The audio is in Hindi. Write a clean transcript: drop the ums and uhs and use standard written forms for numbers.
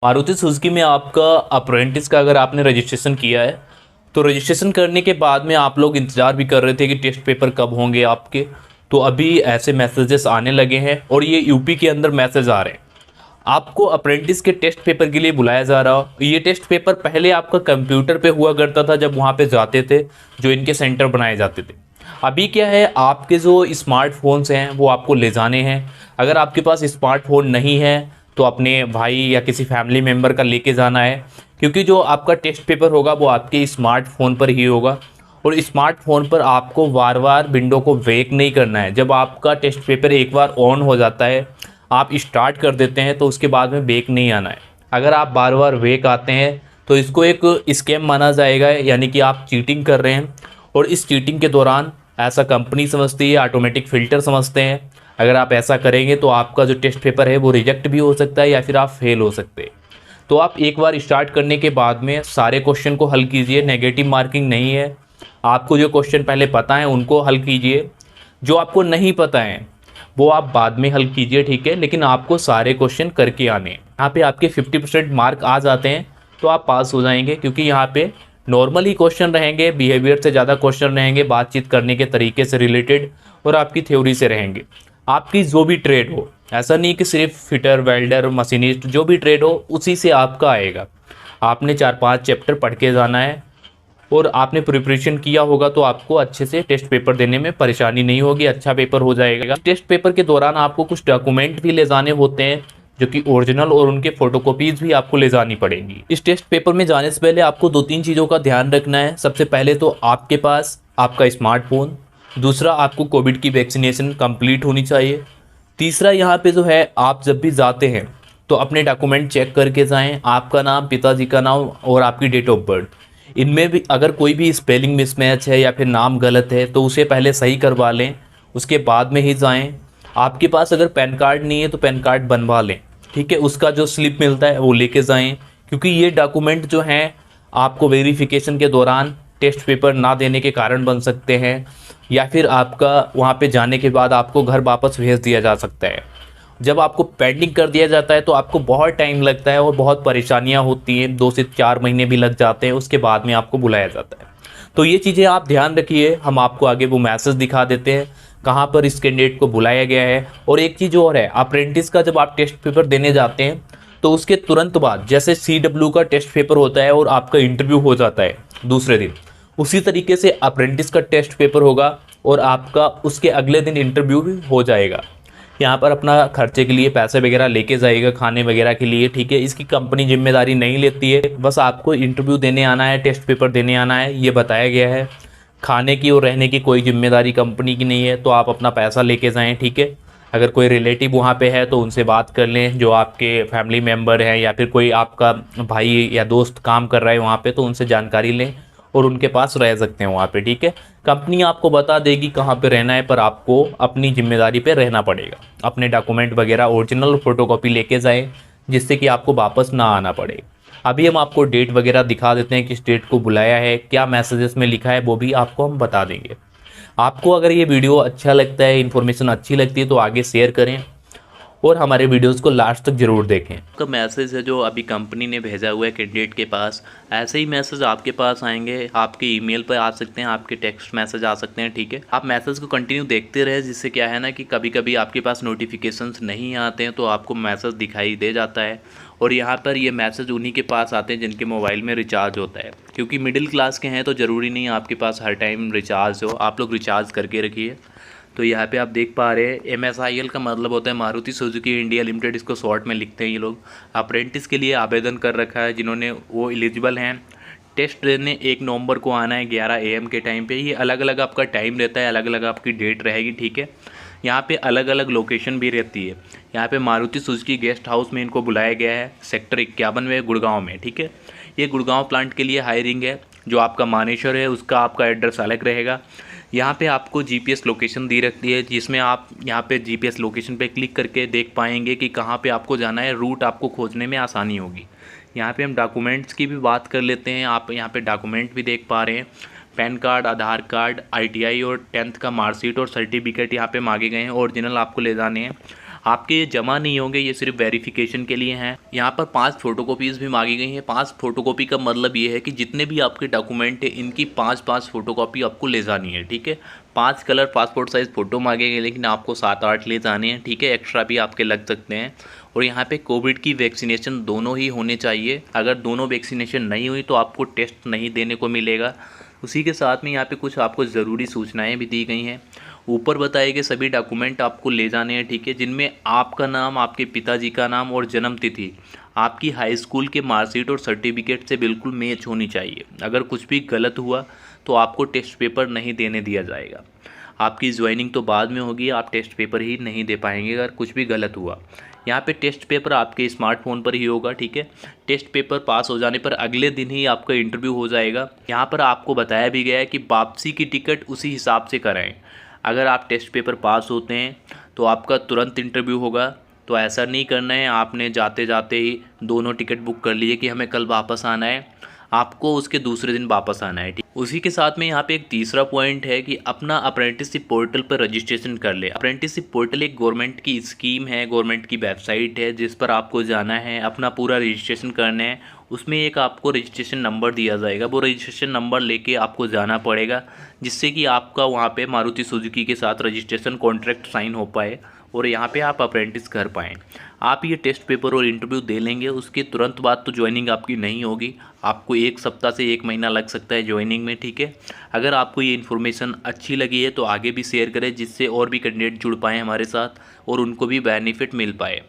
मारुति सुजुकी में आपका अप्रेंटिस का अगर आपने रजिस्ट्रेशन किया है तो रजिस्ट्रेशन करने के बाद में आप लोग इंतज़ार भी कर रहे थे कि टेस्ट पेपर कब होंगे आपके। तो अभी ऐसे मैसेजेस आने लगे हैं और ये यूपी के अंदर मैसेज आ रहे हैं, आपको अप्रेंटिस के टेस्ट पेपर के लिए बुलाया जा रहा हो। ये टेस्ट पेपर पहले आपका कंप्यूटर पे हुआ करता था जब वहाँ पे जाते थे, जो इनके सेंटर बनाए जाते थे। अभी क्या है, आपके जो स्मार्टफोन्स हैं वो आपको ले जाने हैं। अगर आपके पास स्मार्टफोन नहीं है तो अपने भाई या किसी फैमिली मेम्बर का लेके जाना है, क्योंकि जो आपका टेस्ट पेपर होगा वो आपके स्मार्टफोन पर ही होगा। और स्मार्टफोन पर आपको बार बार विंडो को वेक नहीं करना है। जब आपका टेस्ट पेपर एक बार ऑन हो जाता है, आप स्टार्ट कर देते हैं, तो उसके बाद में वेक नहीं आना है। अगर आप बार बार वेक आते हैं तो इसको एक स्कैम माना जाएगा, यानी कि आप चीटिंग कर रहे हैं। और इस चीटिंग के दौरान ऐसा कंपनी समझती है, ऑटोमेटिक फ़िल्टर समझते हैं। अगर आप ऐसा करेंगे तो आपका जो टेस्ट पेपर है वो रिजेक्ट भी हो सकता है या फिर आप फेल हो सकते हैं। तो आप एक बार स्टार्ट करने के बाद में सारे क्वेश्चन को हल कीजिए, नेगेटिव मार्किंग नहीं है। आपको जो क्वेश्चन पहले पता है उनको हल कीजिए, जो आपको नहीं पता है वो आप बाद में हल कीजिए, ठीक है। लेकिन आपको सारे क्वेश्चन करके आने हैं। यहाँ पे आपके 50% मार्क आ जाते हैं तो आप पास हो जाएंगे, क्योंकि यहाँ पे नॉर्मली क्वेश्चन रहेंगे, बिहेवियर से ज़्यादा क्वेश्चन रहेंगे, बातचीत करने के तरीके से रिलेटेड, और आपकी थ्योरी से रहेंगे। आपकी जो भी ट्रेड हो, ऐसा नहीं कि सिर्फ फिटर, वेल्डर, मशीनिस्ट, जो भी ट्रेड हो उसी से आपका आएगा। आपने 4-5 चैप्टर पढ़ के जाना है और आपने प्रिपरेशन किया होगा तो आपको अच्छे से टेस्ट पेपर देने में परेशानी नहीं होगी, अच्छा पेपर हो जाएगा। टेस्ट पेपर के दौरान आपको कुछ डॉक्यूमेंट भी ले जाने होते हैं, जो कि ओरिजिनल, और उनके फोटोकॉपीज भी आपको ले जानी पड़ेंगी। इस टेस्ट पेपर में जाने से पहले आपको 2-3 चीज़ों का ध्यान रखना है। सबसे पहले तो आपके पास आपका स्मार्टफोन, दूसरा आपको कोविड की वैक्सीनेशन कंप्लीट होनी चाहिए, तीसरा यहाँ पे जो है आप जब भी जाते हैं तो अपने डॉक्यूमेंट चेक करके जाएं। आपका नाम, पिताजी का नाम और आपकी डेट ऑफ बर्थ, इनमें भी अगर कोई भी स्पेलिंग मिसमैच है या फिर नाम गलत है तो उसे पहले सही करवा लें, उसके बाद में ही जाएं। आपके पास अगर पैन कार्ड नहीं है तो पैन कार्ड बनवा लें, ठीक है। उसका जो स्लिप मिलता है वो लेके जाएं, क्योंकि ये डॉक्यूमेंट जो हैं आपको वेरिफिकेशन के दौरान टेस्ट पेपर ना देने के कारण बन सकते हैं, या फिर आपका वहाँ पे जाने के बाद आपको घर वापस भेज दिया जा सकता है। जब आपको पेंडिंग कर दिया जाता है तो आपको बहुत टाइम लगता है और बहुत परेशानियां होती हैं, 2 से 4 महीने भी लग जाते हैं, उसके बाद में आपको बुलाया जाता है। तो ये चीज़ें आप ध्यान रखिए। हम आपको आगे वो मैसेज दिखा देते हैं कहाँ पर इस कैंडिडेट को बुलाया गया है। और एक चीज़ और है, अप्रेंटिस का जब आप टेस्ट पेपर देने जाते हैं तो उसके तुरंत बाद, जैसे CW का टेस्ट पेपर होता है और आपका इंटरव्यू हो जाता है दूसरे दिन, उसी तरीके से अप्रेंटिस का टेस्ट पेपर होगा और आपका उसके अगले दिन इंटरव्यू भी हो जाएगा। यहाँ पर अपना खर्चे के लिए पैसे वगैरह लेके जाइएगा, खाने वगैरह के लिए, ठीक है। इसकी कंपनी जिम्मेदारी नहीं लेती है, बस आपको इंटरव्यू देने आना है, टेस्ट पेपर देने आना है, ये बताया गया है। खाने की और रहने की कोई जिम्मेदारी कंपनी की नहीं है, तो आप अपना पैसा लेके जाएँ, ठीक है। अगर कोई रिलेटिव वहाँ पे है तो उनसे बात कर लें, जो आपके फैमिली मेम्बर हैं या फिर कोई आपका भाई या दोस्त काम कर रहा है वहाँ पे, तो उनसे जानकारी लें और उनके पास रह सकते हैं वहाँ पे, ठीक है। कंपनी आपको बता देगी कहाँ पे रहना है, पर आपको अपनी जिम्मेदारी पे रहना पड़ेगा। अपने डॉक्यूमेंट वगैरह ओरिजिनल फोटोकॉपी लेके जाएं, जिससे कि आपको वापस ना आना पड़े। अभी हम आपको डेट वगैरह दिखा देते हैं, किस डेट को बुलाया है, क्या मैसेजेस में लिखा है, वो भी आपको हम बता देंगे। आपको अगर ये वीडियो अच्छा लगता है, इन्फॉर्मेशन अच्छी लगती है, तो आगे शेयर करें और हमारे वीडियोस को लास्ट तक ज़रूर देखें। का मैसेज है जो अभी कंपनी ने भेजा हुआ है कैंडिडेट के पास, ऐसे ही मैसेज आपके पास आएंगे, आपके ईमेल पर आ सकते हैं, आपके टेक्स्ट मैसेज आ सकते हैं, ठीक है। आप मैसेज को कंटिन्यू देखते रहे, जिससे क्या है ना कि कभी कभी आपके पास नोटिफिकेशंस नहीं आते हैं तो आपको मैसेज दिखाई दे जाता है। और यहाँ पर ये मैसेज उन्हीं के पास आते हैं जिनके मोबाइल में रिचार्ज होता है, क्योंकि मिडिल क्लास के हैं तो ज़रूरी नहीं आपके पास हर टाइम रिचार्ज हो, आप लोग रिचार्ज करके रखिए। तो यहाँ पे आप देख पा रहे हैं MSIL का मतलब होता है मारुति सुजुकी इंडिया लिमिटेड, इसको शॉर्ट में लिखते हैं ये लोग। अप्रेंटिस के लिए आवेदन कर रखा है जिन्होंने, वो एलिजिबल हैं। टेस्ट देने 1 नवंबर को आना है 11 AM के टाइम पे। ये अलग अलग आपका टाइम रहता है, अलग अलग आपकी डेट रहेगी, ठीक है। यहाँ पे अलग अलग लोकेशन भी रहती है। यहाँ पे मारुति सुजुकी गेस्ट हाउस में इनको बुलाया गया है, सेक्टर 51 में, गुड़गांव में, ठीक है। ये गुड़गांव प्लांट के लिए हायरिंग है। जो आपका मानेसर है उसका आपका एड्रेस अलग रहेगा। यहाँ पे आपको GPS लोकेशन दी रखती है, जिसमें आप यहाँ पे GPS लोकेशन पे क्लिक करके देख पाएंगे कि कहाँ पे आपको जाना है, रूट आपको खोजने में आसानी होगी। यहाँ पे हम डॉक्यूमेंट्स की भी बात कर लेते हैं। आप यहाँ पे डॉक्यूमेंट भी देख पा रहे हैं, पैन कार्ड, आधार कार्ड, ITI और 10th का मार्कशीट और सर्टिफिकेट यहाँ पे मांगे गए हैं, ओरिजिनल आपको ले जाने हैं। आपके ये जमा नहीं होंगे, ये सिर्फ वेरिफिकेशन के लिए हैं। यहाँ पर 5 फोटोकॉपीज़ भी मांगी गई हैं। 5 फोटोकॉपी का मतलब ये है कि जितने भी आपके डॉक्यूमेंट है इनकी 5-5 फोटोकॉपी आपको ले जानी है, ठीक है। 5 कलर पासपोर्ट साइज़ फ़ोटो मांगे गए, लेकिन आपको 7-8 ले जाने हैं, ठीक है। एक्स्ट्रा भी आपके लग सकते हैं। और यहाँ पे कोविड की वैक्सीनेशन दोनों ही होने चाहिए। अगर दोनों वैक्सीनेशन नहीं हुई तो आपको टेस्ट नहीं देने को मिलेगा। उसी के साथ में यहाँ पे कुछ आपको ज़रूरी सूचनाएं भी दी गई हैं। ऊपर बताए गए सभी डॉक्यूमेंट आपको ले जाने हैं, ठीक है, जिनमें आपका नाम, आपके पिताजी का नाम और जन्म तिथि आपकी हाई स्कूल के मार्कशीट और सर्टिफिकेट से बिल्कुल मैच होनी चाहिए। अगर कुछ भी गलत हुआ तो आपको टेस्ट पेपर नहीं देने दिया जाएगा। आपकी ज्वाइनिंग तो बाद में होगी, आप टेस्ट पेपर ही नहीं दे पाएंगे अगर कुछ भी गलत हुआ। यहाँ पे टेस्ट पेपर आपके स्मार्टफोन पर ही होगा, ठीक है। टेस्ट पेपर पास हो जाने पर अगले दिन ही आपका इंटरव्यू हो जाएगा। यहाँ पर आपको बताया भी गया है कि वापसी की टिकट उसी हिसाब से कराएं। अगर आप टेस्ट पेपर पास होते हैं तो आपका तुरंत इंटरव्यू होगा। तो ऐसा नहीं करना है आपने जाते जाते ही दोनों टिकट बुक कर लिए कि हमें कल वापस आना है, आपको उसके दूसरे दिन वापस आना है, ठीक। उसी के साथ में यहाँ पे एक तीसरा पॉइंट है कि अपना अप्रेंटिसशिप पोर्टल पर रजिस्ट्रेशन कर ले। अप्रेंटिसशिप पोर्टल एक गवर्नमेंट की स्कीम है, गवर्नमेंट की वेबसाइट है, जिस पर आपको जाना है, अपना पूरा रजिस्ट्रेशन करना है। उसमें एक आपको रजिस्ट्रेशन नंबर दिया जाएगा, वो रजिस्ट्रेशन नंबर लेके आपको जाना पड़ेगा, जिससे कि आपका वहाँ पे मारुति सुजुकी के साथ रजिस्ट्रेशन कॉन्ट्रैक्ट साइन हो पाए और यहाँ पे आप अप्रेंटिस कर पाएँ। आप ये टेस्ट पेपर और इंटरव्यू दे लेंगे, उसके तुरंत बाद तो ज्वाइनिंग आपकी नहीं होगी। आपको 1 सप्ताह से 1 महीना लग सकता है ज्वाइनिंग में, ठीक है। अगर आपको ये इन्फॉर्मेशन अच्छी लगी है तो आगे भी शेयर करें, जिससे और भी कैंडिडेट जुड़ पाएँ हमारे साथ और उनको भी बेनिफिट मिल पाए।